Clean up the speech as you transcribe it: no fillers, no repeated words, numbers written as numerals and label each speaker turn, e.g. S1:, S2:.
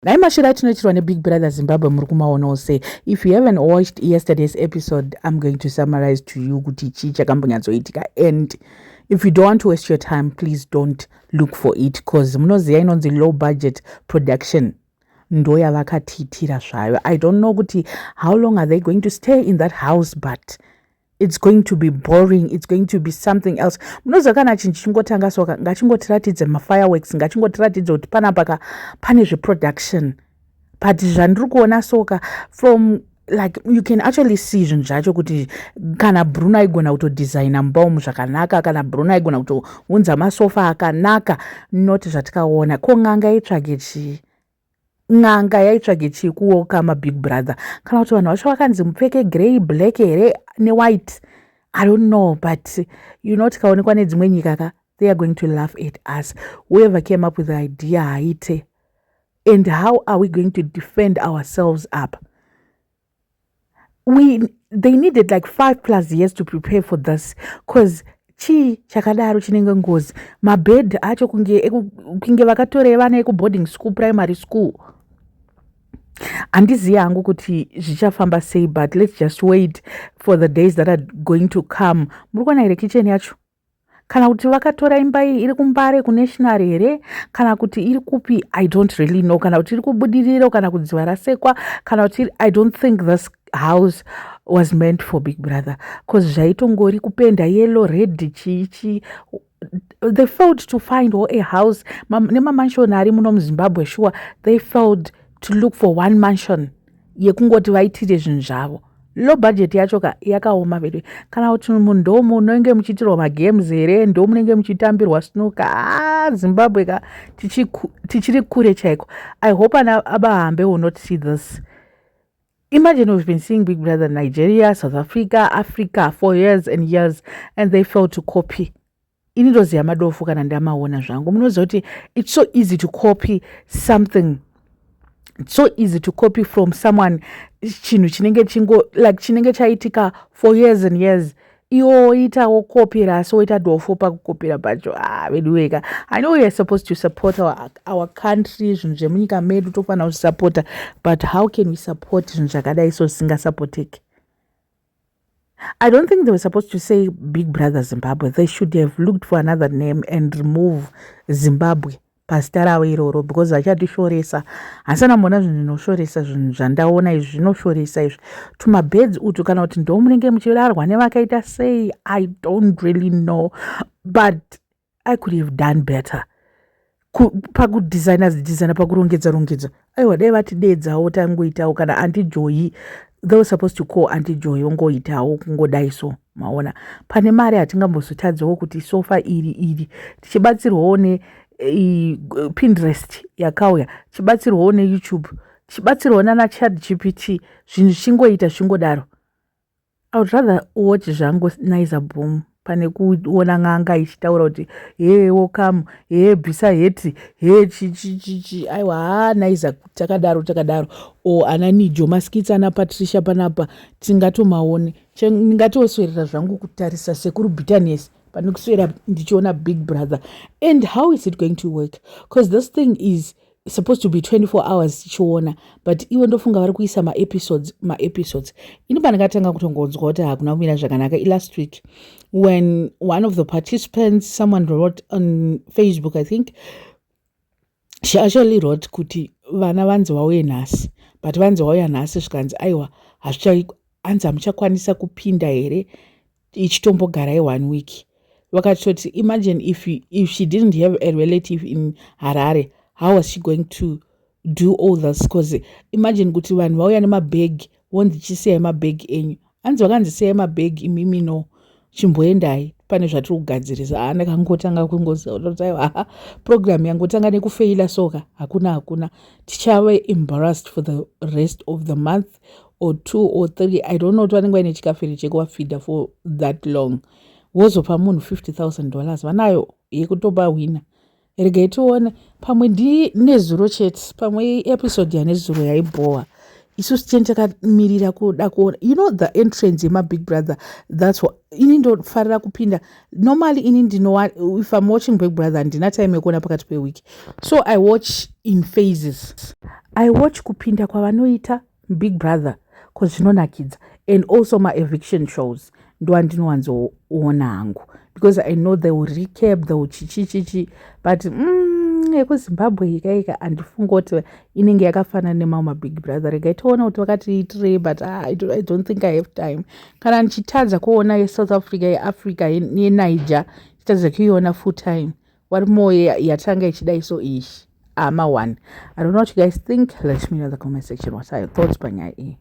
S1: naimashira tinoitirwa neBig Brother Zimbabwe muri kumaona ose. If you haven't watched yesterday's episode, I'm going to summarize to you kuti chii chakambonyatsoitika, and if you don't want to waste your time, please don't look for it, because munoziva inonzi low budget production ndo yavakatiitira zvayo. I don't know kuti how long are they going to stay in that house, but it's going to be boring. It's going to be something else. Munoziva kana chinhu chingotanga soka ngachingotiratidze mafireworks, ngachingotiratidze kuti panapa pane zveproduction, but zvandiri kuona soka from like you can actually see zvinhu zvacho kuti kana Bruno aigona kutodesigna mbaum zvakanaka, kana Bruno aigona kutounza masofa akanaka, not zvatikaona. Ko ng'anga yaitsvage chii? Ng'anga yaitsvage chii kuoka maBig Brother? Kana kuti vanhu vacho vakanzi mupfeke grey, black here newhite, I don't know, but you know tikaonekwa nedzimwe nyika they are going to laugh at us. Whoever came up with the idea haite, and how are we going to defend ourselves up? They needed like 5+ years to prepare for this, because chii chakadaro chinenge ngozi. Mabed acho kunge vakatore vana ekuboarding school, primary school. Handizivi hangu kuti zvichafamba sei, but let's just wait for the days that are going to come. Muri kuona here kitchen yacho, kana kuti vakatora imba iyi iri kuMbare kuNational here, kana kuti iri kupi, I don't really know. Kana kuti iri kubudiriro, kana kudziva rasekwa, kana kuti I don't think this house was meant for Big Brother, because zvaitongori kupenda yellow, red, chichi. They failed to find a house. Nemamansion ari muno muZimbabwe, sure, they failed to look for one mansion yekungoti vaitire zvinhu zvavo. Low budget yacho yakaoma vedu. Kana kuti munhu munenge muchiitirwa magames here, ndo munenge muchitambirwa snooker. Zimbabwe tichiri kure chaiko. I hope Abahambe will not see this. Imagine we've been seeing Big Brother Nigeria, South Africa, Africa for years and years, and they failed to copy. Inidozi yamadofu kana ndamaona zvangu. Munoziva kuti it's so easy to copy something. It's so easy to copy from someone chinhu chinenge chaitika for years and years. Iwo itawo kopira, so ita dofo pakukopira pacho. Veduweka. I know we are supposed to support our country, zvinhu zvemunyika medu tofanira kusupporta, but how can we support zvinhu zvakadai so singasupporteki? I don't think they were supposed to say Big Brother Zimbabwe. They should have looked for another name and remove Zimbabwe pazita ravo iroro, because vachadishoresa. Hasana mona zvinhu zvinoshoresa, zvinhu zvandaona izvi zvinoshoresa izvi. Tumabeds utu kana kuti ndo munenge muchirarwa nevakaita sei, I don't really know, but I could have done better. Pakudesigna pakurongedza. Aiwa dai vatidedzawo tangoitawo kana Auntie Joy. They were supposed to call Auntie Joy ongoitawo kungodai so. Maona pane mari hatingambozotadzawo kuti sofa iri tichibatsirwawo Pinterest yakauya, chibatsirwawo neYouTube, chibatsirwawo naChatGPT, zvinhu chingoita chingodaro. I would rather watch zvangu Nicer Boom pane kuona ng'anga ichitaura kuti welcome, bvisa heti, chichi. Aiwa Nicer takadaro. O Ananijo maskitsa ana Patricia panapa tingatomaone. Ndingatoswera zvangu kutarisa sekuru bitterness panokuswera ndichiona Big Brother. And how is it going to work? Because this thing is supposed to be 24 hours tichiona, but iwo ndofunga vari kuisa ma-episodes. Ini pandakatanga kutongonzwa kuti hakuna kumira zvakanaka last week, when one of the participants, someone wrote on Facebook, I think, she actually wrote kuti vana vanzi vauye nhasi, but vanzi vauya nhasi zvikanzi aiwa hanzi hamuchakwanisa kupinda here ichitombogarai 1 week. Vakatoti imagine if she didn't have a relative in Harare, how was she going to do all this? Because imagine kuti vanhu vauya nemabhegi vondichisiya mabhegi enyu. Hanzi vakanzisiya mabhegi imimi no chimboendai pane zvatiri kugadzirisa. Ndakangotanga kungoziva program yangotanga nekufeila soka hakuna tichave embarrassed for the rest of the month or 2 or 3. I don't know kuti vanenge vaine chikafiri chekuvafeeda for that long. Wozopa munhu $50,000 vanayo yekutoba wina. Regai tione pamwe nezuro chete, pamwe episode yanezuro yaibhowa. isusu cheni takamirira kuda kuona, you know, the entrance yemabig brother. That's what ini ndofarira kupinda. Normally ini if I'm watching Big Brother ndina time yekuona pakati pewiki, so I watch in phases. I watch kupinda kwavanoita Big Brother because zvinonakidza, and also my eviction shows ndo andinowanzoona hangu, because I know they will recap, they will chichichichi, but ekuzimbabwe ikaika andifunga kuti inenge yakafanana nemamwe mabig brother. Rega itoona kuti vakatiitire, but I don't think I have time. Kana ndichitadza kuona yeSouth Africa, yeAfrica, yeNiger, chitadza kuiona full time. What more yatanga ichidai so ishi ama one. I don't know what you guys think. Let me know in the comment section what are your thoughts panyaya iyi.